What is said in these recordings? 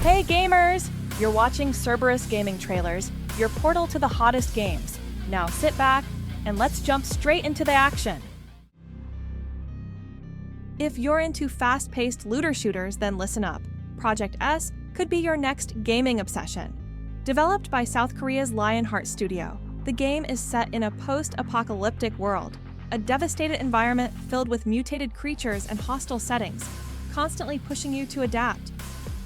Hey gamers! You're watching Cerberus Gaming Trailers, your portal to the hottest games. Now sit back and let's jump straight into the action. If you're into fast-paced looter shooters, then listen up. Project S could be your next gaming obsession. Developed by South Korea's Lionheart Studio, the game is set in a post-apocalyptic world, a devastated environment filled with mutated creatures and hostile settings, constantly pushing you to adapt.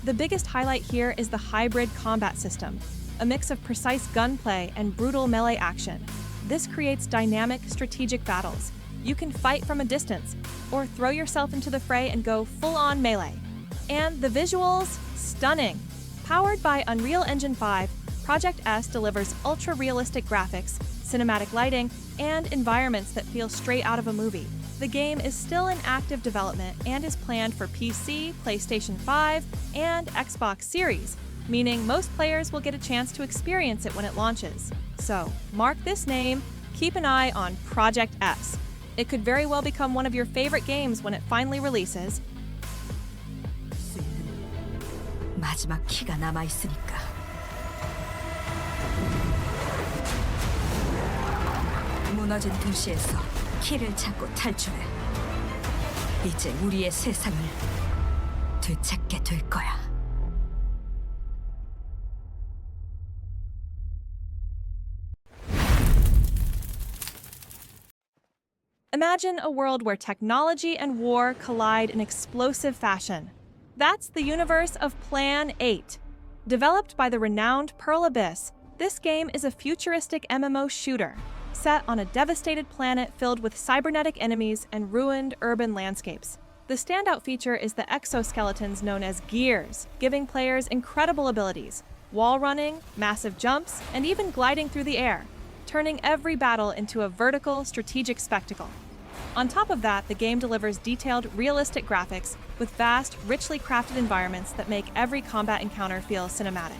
The biggest highlight here is the hybrid combat system, a mix of precise gunplay and brutal melee action. This creates dynamic, strategic battles. You can fight from a distance, or throw yourself into the fray and go full-on melee. And the visuals? Stunning! Powered by Unreal Engine 5, Project S delivers ultra-realistic graphics, cinematic lighting, and environments that feel straight out of a movie. The game is still in active development and is planned for PC, PlayStation 5, and Xbox Series, meaning most players will get a chance to experience it when it launches. So, mark this name, keep an eye on Project S. It could very well become one of your favorite games when it finally releases. 마지막 키가 남아 있으니까. 무너진 도시에서 키를 찾고 탈출해. 이제 우리의 세상을 되찾게 될 거야. Imagine a world where technology and war collide in explosive fashion. That's the universe of Plan 8. Developed by the renowned Pearl Abyss, this game is a futuristic MMO shooter, set on a devastated planet filled with cybernetic enemies and ruined urban landscapes. The standout feature is the exoskeletons known as gears, giving players incredible abilities, wall running, massive jumps, and even gliding through the air, turning every battle into a vertical, strategic spectacle. On top of that, the game delivers detailed, realistic graphics with vast, richly crafted environments that make every combat encounter feel cinematic.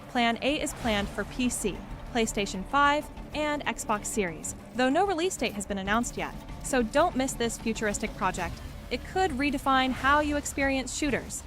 Plan 8 is planned for PC, PlayStation 5, and Xbox Series, though no release date has been announced yet. So don't miss this futuristic project. It could redefine how you experience shooters.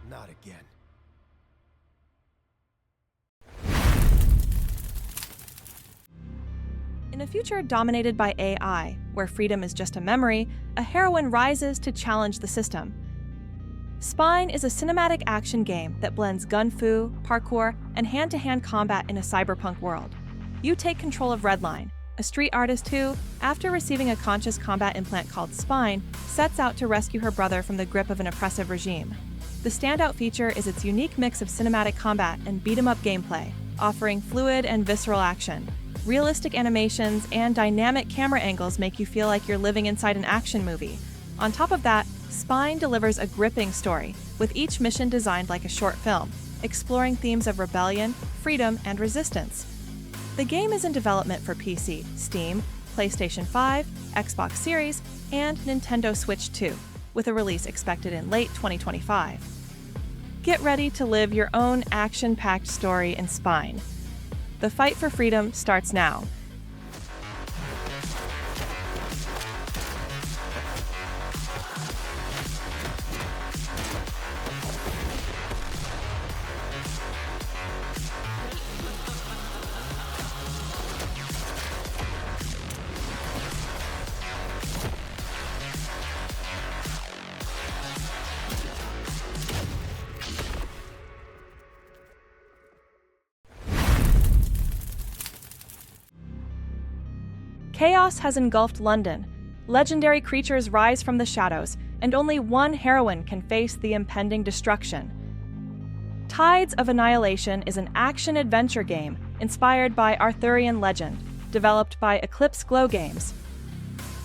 Not again. In a future dominated by AI, where freedom is just a memory, a heroine rises to challenge the system. Spine is a cinematic action game that blends gun-fu, parkour, and hand-to-hand combat in a cyberpunk world. You take control of Redline, a street artist who, after receiving a conscious combat implant called Spine, sets out to rescue her brother from the grip of an oppressive regime. The standout feature is its unique mix of cinematic combat and beat-em-up gameplay, offering fluid and visceral action. Realistic animations and dynamic camera angles make you feel like you're living inside an action movie. On top of that, Spine delivers a gripping story, with each mission designed like a short film, exploring themes of rebellion, freedom, and resistance. The game is in development for PC, Steam, PlayStation 5, Xbox Series, and Nintendo Switch 2, with a release expected in late 2025. Get ready to live your own action-packed story in Spine. The fight for freedom starts now. Chaos has engulfed London. Legendary creatures rise from the shadows, and only one heroine can face the impending destruction. Tides of Annihilation is an action-adventure game inspired by Arthurian legend, developed by Eclipse Glow Games.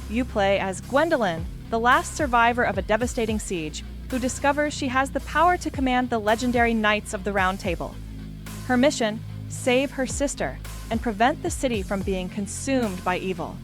You play as Gwendolyn, the last survivor of a devastating siege, who discovers she has the power to command the legendary Knights of the Round Table. Her mission: save her sister and prevent the city from being consumed by evil.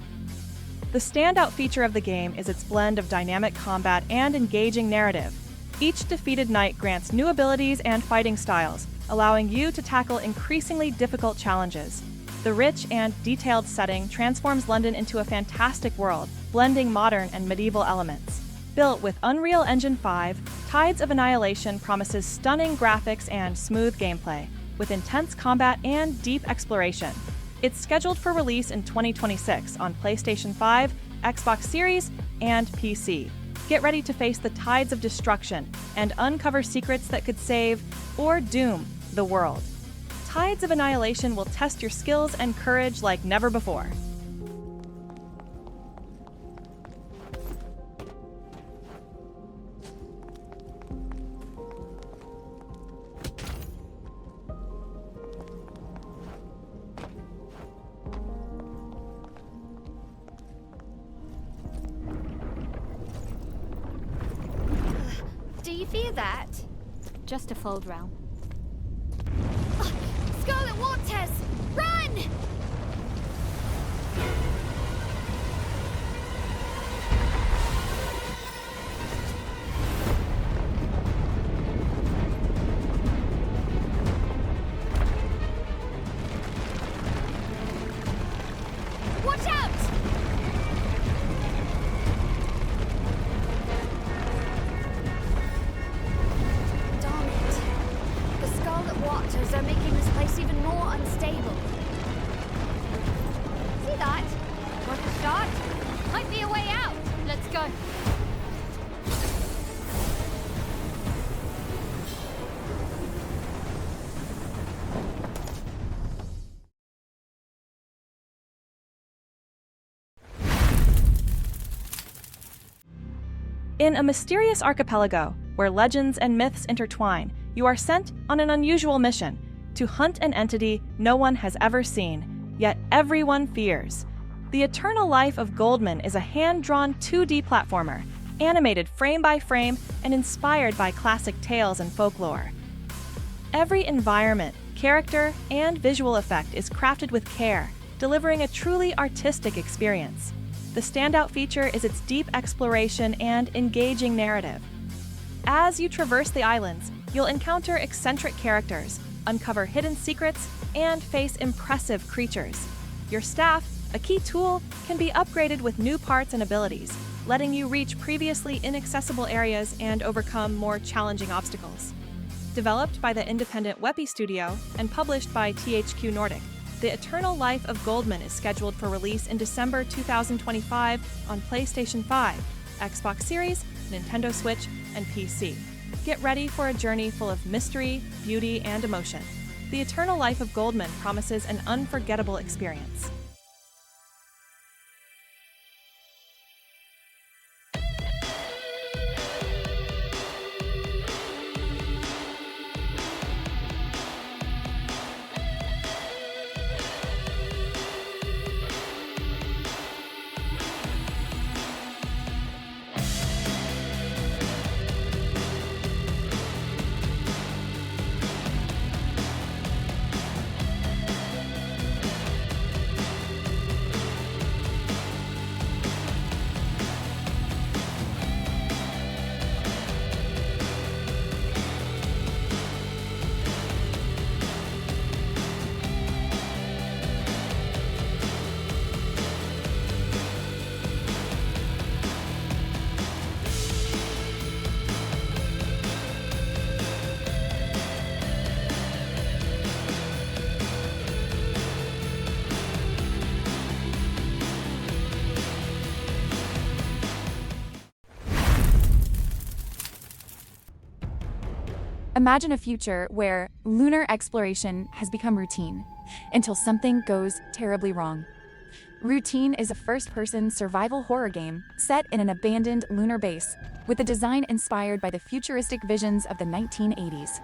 The standout feature of the game is its blend of dynamic combat and engaging narrative. Each defeated knight grants new abilities and fighting styles, allowing you to tackle increasingly difficult challenges. The rich and detailed setting transforms London into a fantastic world, blending modern and medieval elements. Built with Unreal Engine 5, Tides of Annihilation promises stunning graphics and smooth gameplay, with intense combat and deep exploration. It's scheduled for release in 2026 on PlayStation 5, Xbox Series, and PC. Get ready to face the tides of destruction and uncover secrets that could save or doom the world. Tides of Annihilation will test your skills and courage like never before. Do you feel that? Just a fold realm. Scarlet Waters! Run! Watch out! Darn it. The Scarlet Waters are making this place even more unstable. See that? Worth a shot? Might be a way out. Let's go. In a mysterious archipelago, where legends and myths intertwine, you are sent on an unusual mission to hunt an entity no one has ever seen, yet everyone fears. The Eternal Life of Goldman is a hand-drawn 2D platformer, animated frame by frame and inspired by classic tales and folklore. Every environment, character, and visual effect is crafted with care, delivering a truly artistic experience. The standout feature is its deep exploration and engaging narrative. As you traverse the islands, you'll encounter eccentric characters, uncover hidden secrets, and face impressive creatures. Your staff, a key tool, can be upgraded with new parts and abilities, letting you reach previously inaccessible areas and overcome more challenging obstacles. Developed by the independent Weppy Studio and published by THQ Nordic, The Eternal Life of Goldman is scheduled for release in December 2025 on PlayStation 5, Xbox Series, Nintendo Switch, and PC. Get ready for a journey full of mystery, beauty, and emotion. The Eternal Life of Goldman promises an unforgettable experience. Imagine a future where lunar exploration has become routine, until something goes terribly wrong. Routine is a first-person survival horror game set in an abandoned lunar base, with a design inspired by the futuristic visions of the 1980s.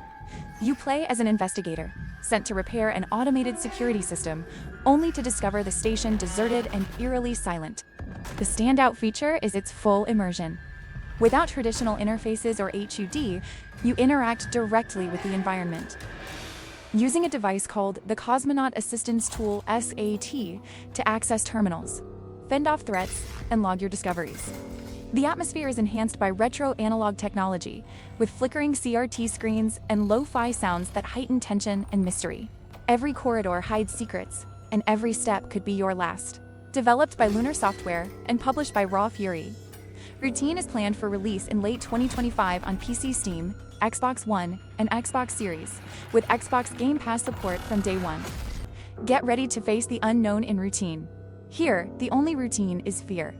You play as an investigator, sent to repair an automated security system, only to discover the station deserted and eerily silent. The standout feature is its full immersion. Without traditional interfaces or HUD, you interact directly with the environment. Using a device called the Cosmonaut Assistance Tool SAT to access terminals, fend off threats, and log your discoveries. The atmosphere is enhanced by retro analog technology, with flickering CRT screens and lo-fi sounds that heighten tension and mystery. Every corridor hides secrets, and every step could be your last. Developed by Lunar Software and published by Raw Fury, Routine is planned for release in late 2025 on PC, Steam, Xbox One, and Xbox Series, with Xbox Game Pass support from day one. Get ready to face the unknown in Routine. Here, the only routine is fear.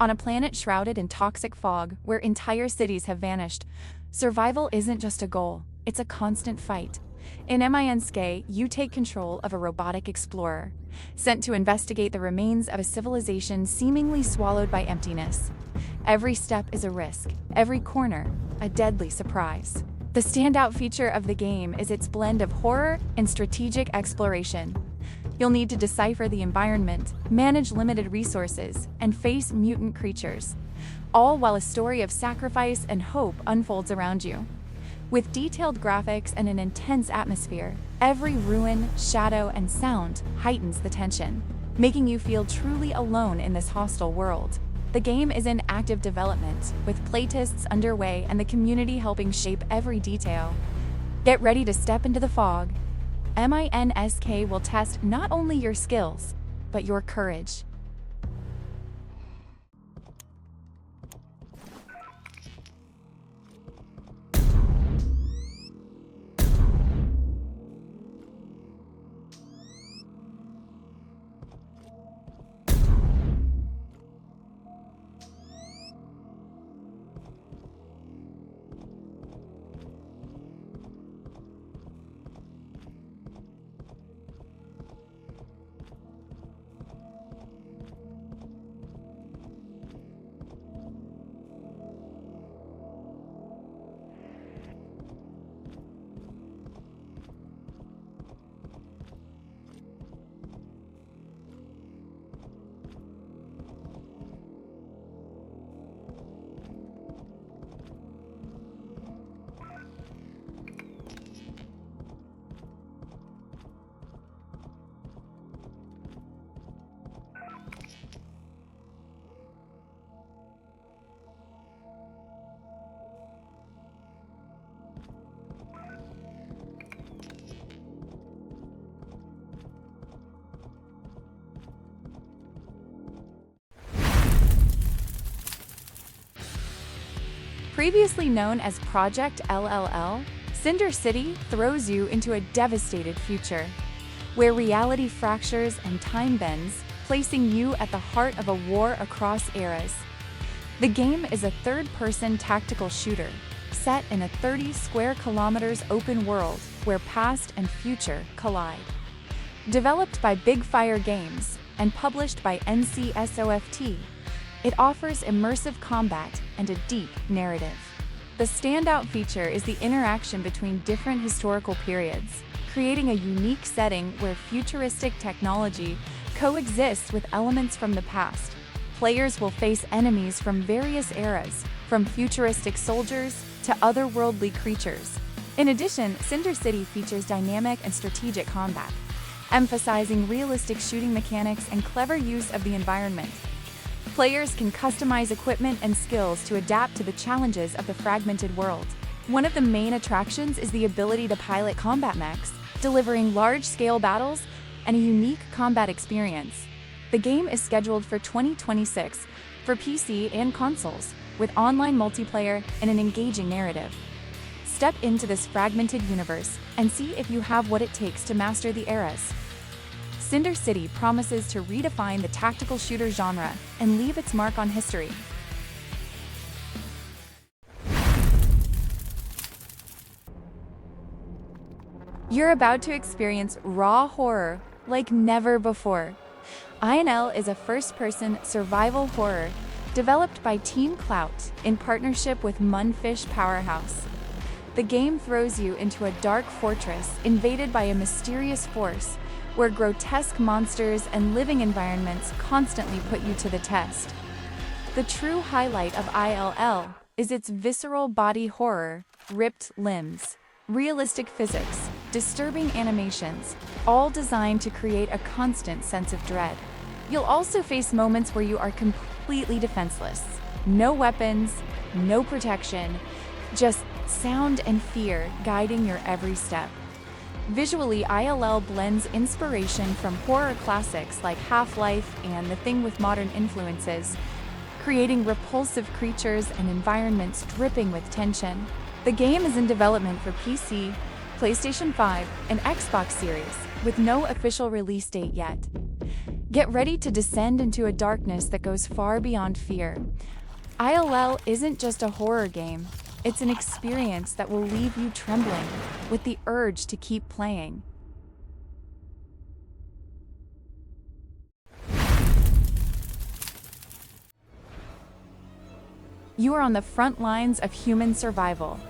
On a planet shrouded in toxic fog, where entire cities have vanished, survival isn't just a goal, it's a constant fight. In MINSK, you take control of a robotic explorer, sent to investigate the remains of a civilization seemingly swallowed by emptiness. Every step is a risk, every corner, a deadly surprise. The standout feature of the game is its blend of horror and strategic exploration. You'll need to decipher the environment, manage limited resources, and face mutant creatures, all while a story of sacrifice and hope unfolds around you. With detailed graphics and an intense atmosphere, every ruin, shadow, and sound heightens the tension, making you feel truly alone in this hostile world. The game is in active development, with playtests underway and the community helping shape every detail. Get ready to step into the fog. MINSK will test not only your skills, but your courage. Previously known as Project LLL, Cinder City throws you into a devastated future, where reality fractures and time bends, placing you at the heart of a war across eras. The game is a third-person tactical shooter, set in a 30 square kilometers open world where past and future collide. Developed by Big Fire Games and published by NCSOFT, it offers immersive combat and a deep narrative. The standout feature is the interaction between different historical periods, creating a unique setting where futuristic technology coexists with elements from the past. Players will face enemies from various eras, from futuristic soldiers to otherworldly creatures. In addition, Cinder City features dynamic and strategic combat, emphasizing realistic shooting mechanics and clever use of the environment. Players can customize equipment and skills to adapt to the challenges of the fragmented world. One of the main attractions is the ability to pilot combat mechs, delivering large-scale battles and a unique combat experience. The game is scheduled for 2026 for PC and consoles, with online multiplayer and an engaging narrative. Step into this fragmented universe and see if you have what it takes to master the eras. Cinder City promises to redefine the tactical shooter genre and leave its mark on history. You're about to experience raw horror like never before. INL is a first-person survival horror developed by Team Clout in partnership with Munfish Powerhouse. The game throws you into a dark fortress invaded by a mysterious force where grotesque monsters and living environments constantly put you to the test. The true highlight of ILL is its visceral body horror, ripped limbs, realistic physics, disturbing animations, all designed to create a constant sense of dread. You'll also face moments where you are completely defenseless. No weapons, no protection, just sound and fear guiding your every step. Visually, ILL blends inspiration from horror classics like Half-Life and The Thing with modern influences, creating repulsive creatures and environments dripping with tension. The game is in development for PC, PlayStation 5, and Xbox Series, with no official release date yet. Get ready to descend into a darkness that goes far beyond fear. ILL isn't just a horror game. It's an experience that will leave you trembling, with the urge to keep playing. You are on the front lines of human survival.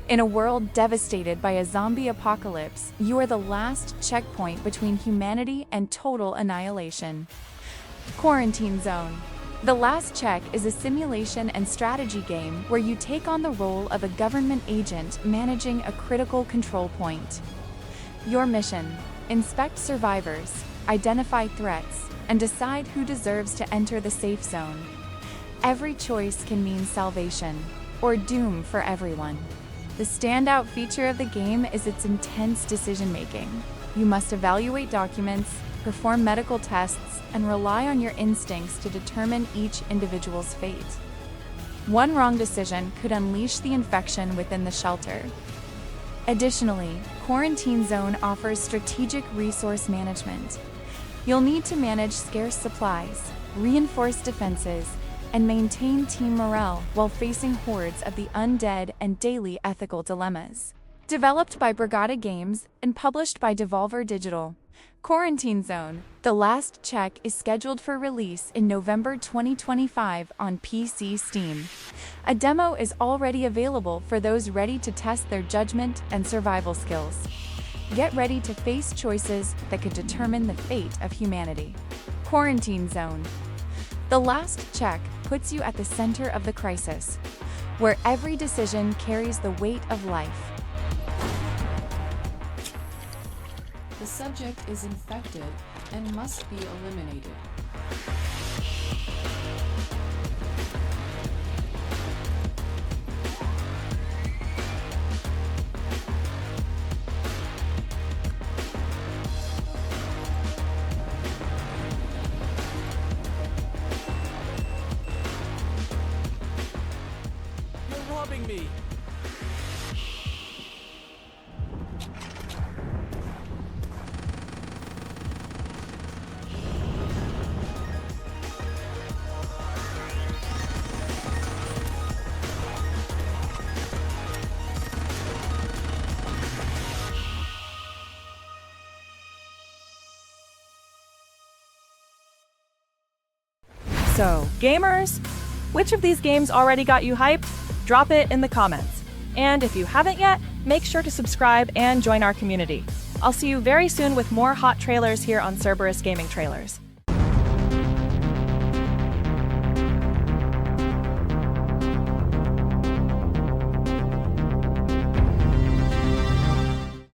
In a world devastated by a zombie apocalypse, you are the last checkpoint between humanity and total annihilation. Quarantine Zone. The Last Check is a simulation and strategy game where you take on the role of a government agent managing a critical control point. Your mission: inspect survivors, identify threats, and decide who deserves to enter the safe zone. Every choice can mean salvation or doom for everyone. The standout feature of the game is its intense decision-making. You must evaluate documents, perform medical tests, and rely on your instincts to determine each individual's fate. One wrong decision could unleash the infection within the shelter. Additionally, Quarantine Zone offers strategic resource management. You'll need to manage scarce supplies, reinforce defenses, and maintain team morale while facing hordes of the undead and daily ethical dilemmas. Developed by Brigada Games and published by Devolver Digital, Quarantine Zone: The Last Check is scheduled for release in November 2025 on PC Steam. A demo is already available for those ready to test their judgment and survival skills. Get ready to face choices that could determine the fate of humanity. Quarantine Zone: The Last Check puts you at the center of the crisis, where every decision carries the weight of life. The subject is infected and must be eliminated. You're robbing me! So, gamers, which of these games already got you hyped? Drop it in the comments. And if you haven't yet, make sure to subscribe and join our community. I'll see you very soon with more hot trailers here on Cerberus Gaming Trailers.